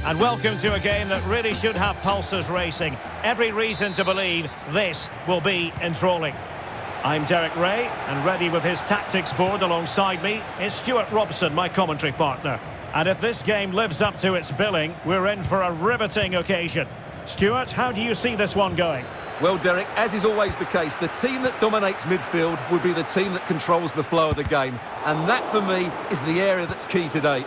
and welcome to a game that really should have pulses racing. Every reason to believe this will be enthralling. I'm Derek Ray, and ready with his tactics board alongside me is Stuart Robson, my commentary partner. And if this game lives up to its billing, we're in for a riveting occasion. Stuart, how do you see this one going? Well, Derek, as is always the case, the team that dominates midfield will be the team that controls the flow of the game. And that, for me, is the area that's key today.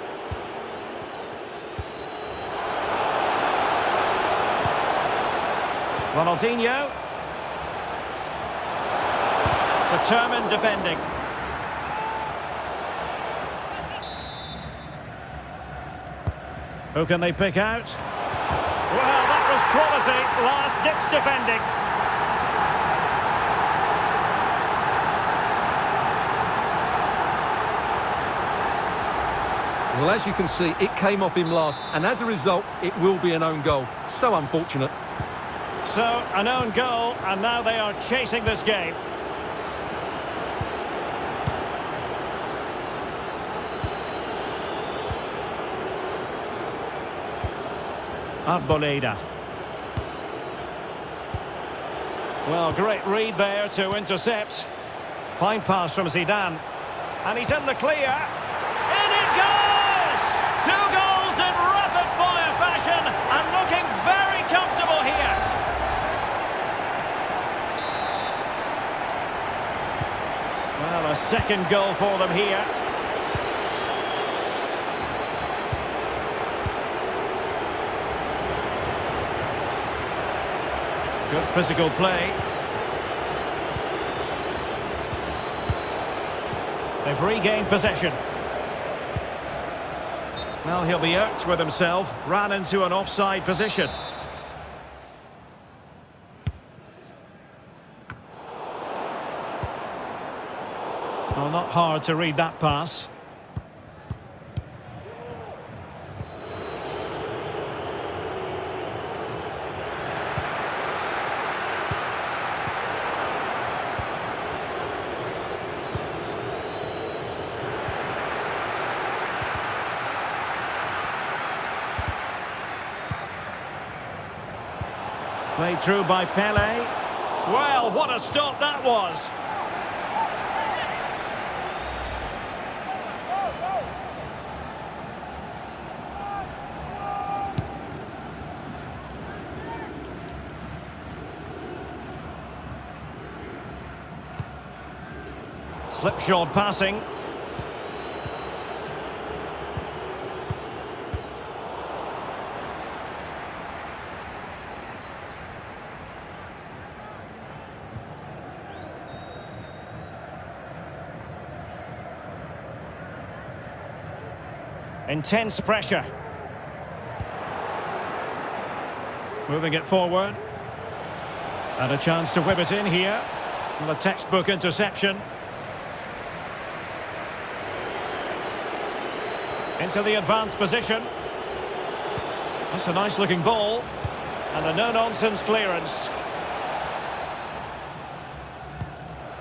Ronaldinho. Determined defending. Who can they pick out? Well, that was quality. Last-ditch defending. Well, as you can see, it came off him last, and as a result, it will be an own goal. So unfortunate. So, an own goal, and now they are chasing this game. Arboleda. Well, great read there to intercept. Fine pass from Zidane. And he's in the clear. In it goes! 2 goals in rapid-fire fashion, and looking very comfortable here. Well, a second goal for them here. Good physical play. They've regained possession. Well, he'll be irked with himself. Ran into an offside position. Well, not hard to read that pass. Played through by Pele. Well, what a stop that was. Slipshod passing. Intense pressure. Moving it forward. And a chance to whip it in here. And a textbook interception. Into the advanced position. That's a nice looking ball. And a no-nonsense clearance.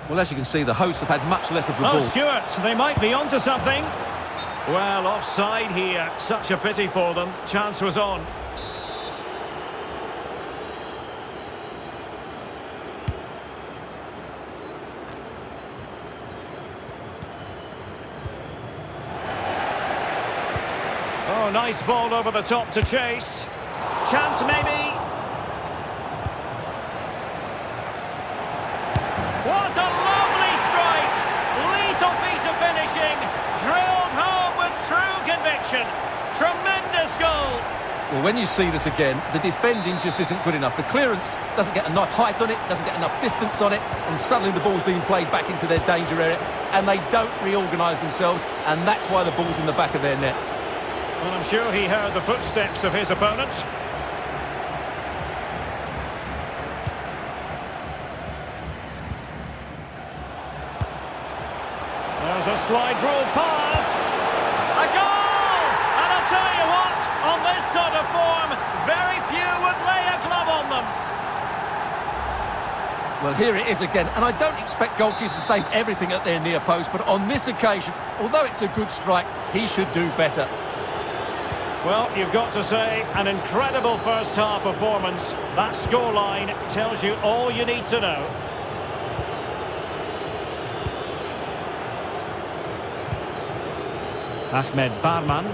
Well, as you can see, the hosts have had much less of the ball. Oh, Stuart, they might be onto something. Well, offside here. Such a pity for them. Chance was on. Oh, nice ball over the top to chase. Chance maybe. What a lovely strike! Lethal piece of finishing. Drilled home with true conviction. Tremendous goal. Well, when you see this again, the defending just isn't good enough. The clearance doesn't get enough height on it, doesn't get enough distance on it, and suddenly the ball's being played back into their danger area, and they don't reorganise themselves, and that's why the ball's in the back of their net. Well, I'm sure he heard the footsteps of his opponent. There's a slide rule pass. A goal! And I'll tell you what, on this sort of form, very few would lay a glove on them. Well, here it is again, and I don't expect goalkeepers to save everything at their near post, but on this occasion, although it's a good strike, he should do better. Well, you've got to say, an incredible first-half performance. That scoreline tells you all you need to know. Ahmed Barman.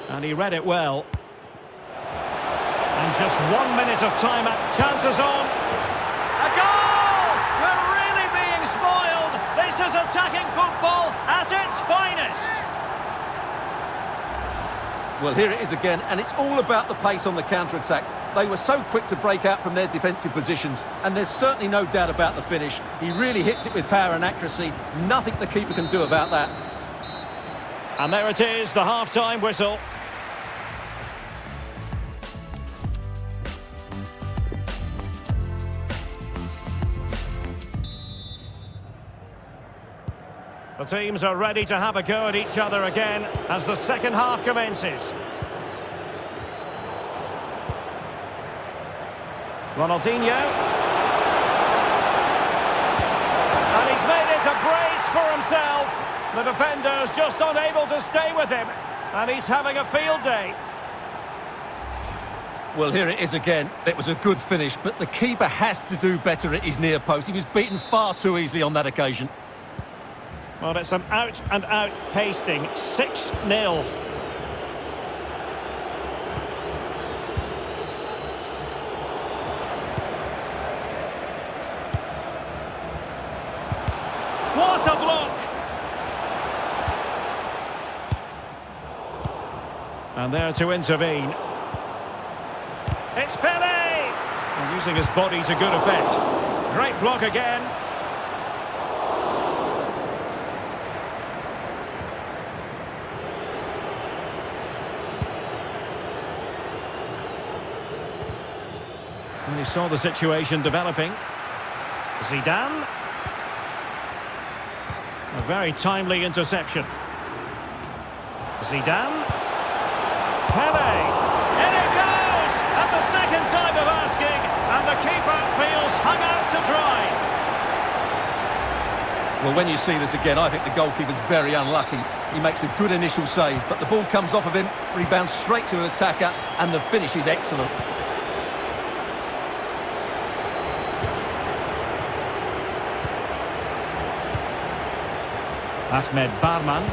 And he read it well. And just 1 minute of time at chances on. A goal! We're really being spoiled. This is attacking football at its finest. Well, here it is again, and it's all about the pace on the counter-attack. They were so quick to break out from their defensive positions, and there's certainly no doubt about the finish. He really hits it with power and accuracy. Nothing the keeper can do about that. And there it is, the half-time whistle. The teams are ready to have a go at each other again as the second half commences. Ronaldinho. And he's made it a brace for himself. The defender's just unable to stay with him. And he's having a field day. Well, here it is again. It was a good finish, but the keeper has to do better at his near post. He was beaten far too easily on that occasion. Well, it's an out-and-out pasting. 6-0. What a block! And there to intervene. It's Pele! And using his body to good effect. Great block again. And he saw the situation developing. Zidane. A very timely interception. Zidane. Pele. In it goes! At the second time of asking, and the keeper feels hung out to dry. Well, when you see this again, I think the goalkeeper's very unlucky. He makes a good initial save, but the ball comes off of him, rebounds straight to an attacker, and the finish is excellent. Ahmed Barman.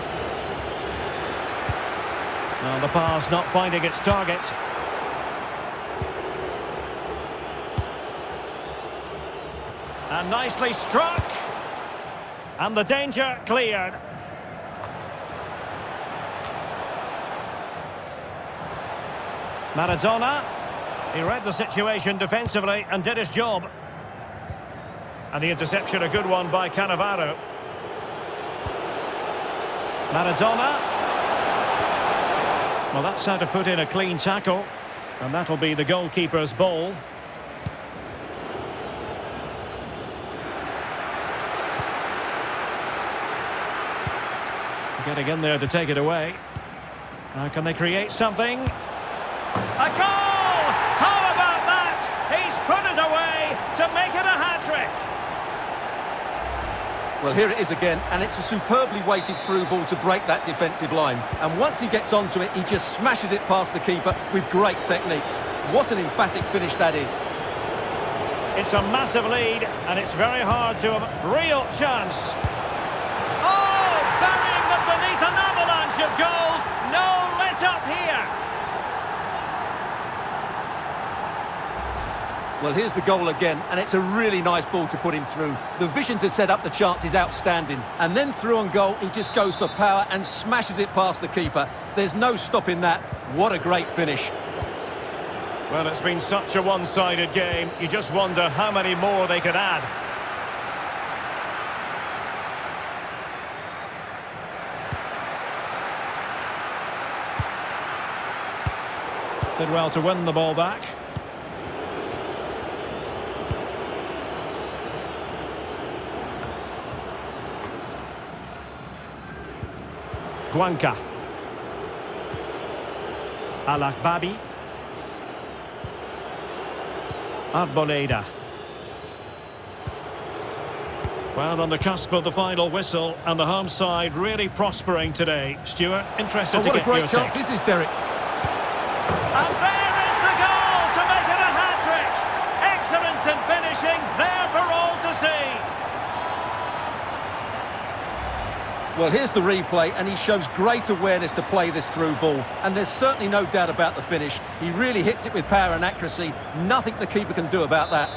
Well, the pass not finding its target. And nicely struck. And the danger cleared. Maradona. He read the situation defensively and did his job. And the interception, a good one by Cannavaro. Maradona. Well, that's how to put in a clean tackle. And that'll be the goalkeeper's ball. Getting in there to take it away. Now can they create something? A goal! How about that? He's put it away to make it a hat-trick. Well, here it is again, and it's a superbly weighted through ball to break that defensive line. And once he gets onto it, he just smashes it past the keeper with great technique. What an emphatic finish that is. It's a massive lead, and it's very hard to have real chance. Oh, burying them beneath an avalanche of goals. No let-up here. Well, here's the goal again, and it's a really nice ball to put him through. The vision to set up the chance is outstanding. And then through on goal, he just goes for power and smashes it past the keeper. There's no stopping that. What a great finish. Well, it's been such a one-sided game. You just wonder how many more they could add. Did well to win the ball back. Guanca. Al-Akbabi. Arboleda. Well, on the cusp of the final whistle, and the home side really prospering today. Stuart, interested to What a get great your chance take. this is, Derek. And there is the goal to make it a hat-trick. Excellence in finishing, there for all to see. Well, here's the replay, and he shows great awareness to play this through ball. And there's certainly no doubt about the finish. He really hits it with power and accuracy. Nothing the keeper can do about that.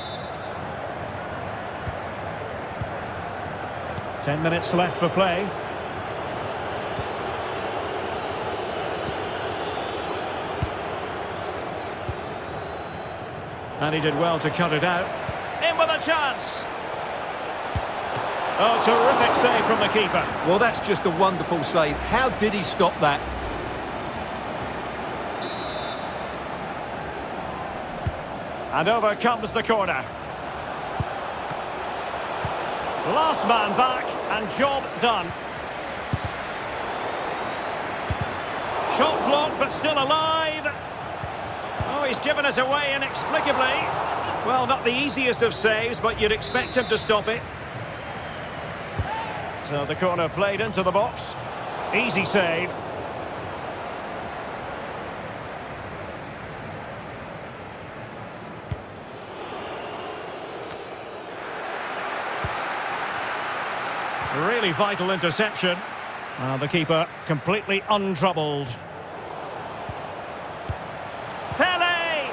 10 minutes left for play. And he did well to cut it out. In with a chance. Oh, terrific save from the keeper. Well, that's just a wonderful save. How did he stop that? And over comes the corner. Last man back, and job done. Shot blocked, but still alive. Oh, he's given us away inexplicably. Well, not the easiest of saves, but you'd expect him to stop it. So the corner played into the box. Easy save. Really vital interception. The keeper completely untroubled. Pele!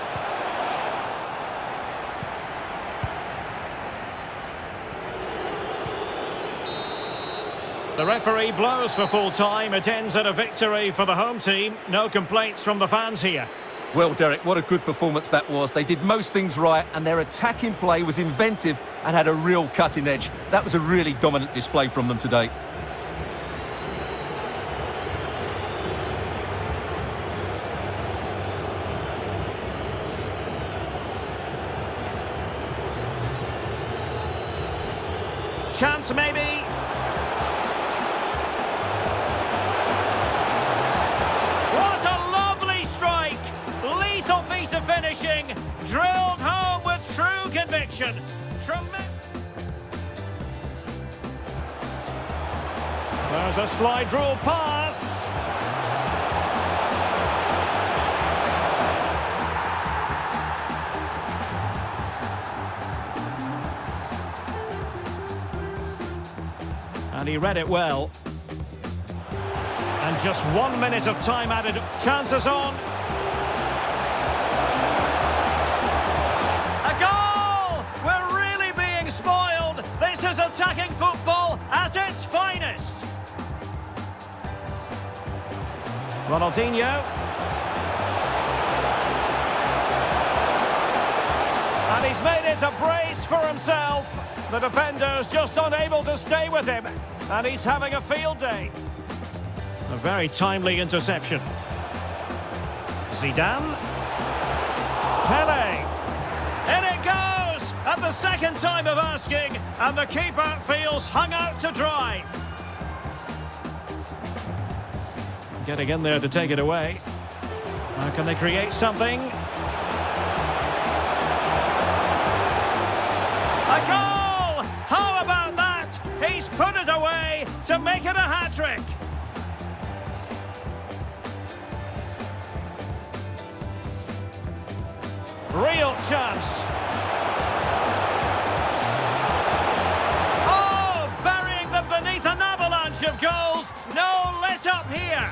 The referee blows for full time. It ends in a victory for the home team. No complaints from the fans here. Well, Derek, what a good performance that was. They did most things right, and their attacking play was inventive and had a real cutting edge. That was a really dominant display from them today. Chance maybe. What a lovely strike. Lethal piece of finishing. Drilled home with true conviction. There's a slide rule pass. And he read it well. And just 1 minute of time added. Chances on. A goal! We're really being spoiled. This is attacking football at its finest. Ronaldinho. And he's made it a brace for himself. The defender's just unable to stay with him. And he's having a field day. A very timely interception. Zidane. Pele. In it goes! At the second time of asking. And the keeper feels hung out to dry. Getting in there to take it away. How can they create something? A goal! How about that? He's put it away to make it a hat-trick. Real chance. Oh, burying them beneath an avalanche of goals. No let up here.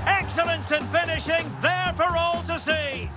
Excellence in finishing, there for all to see.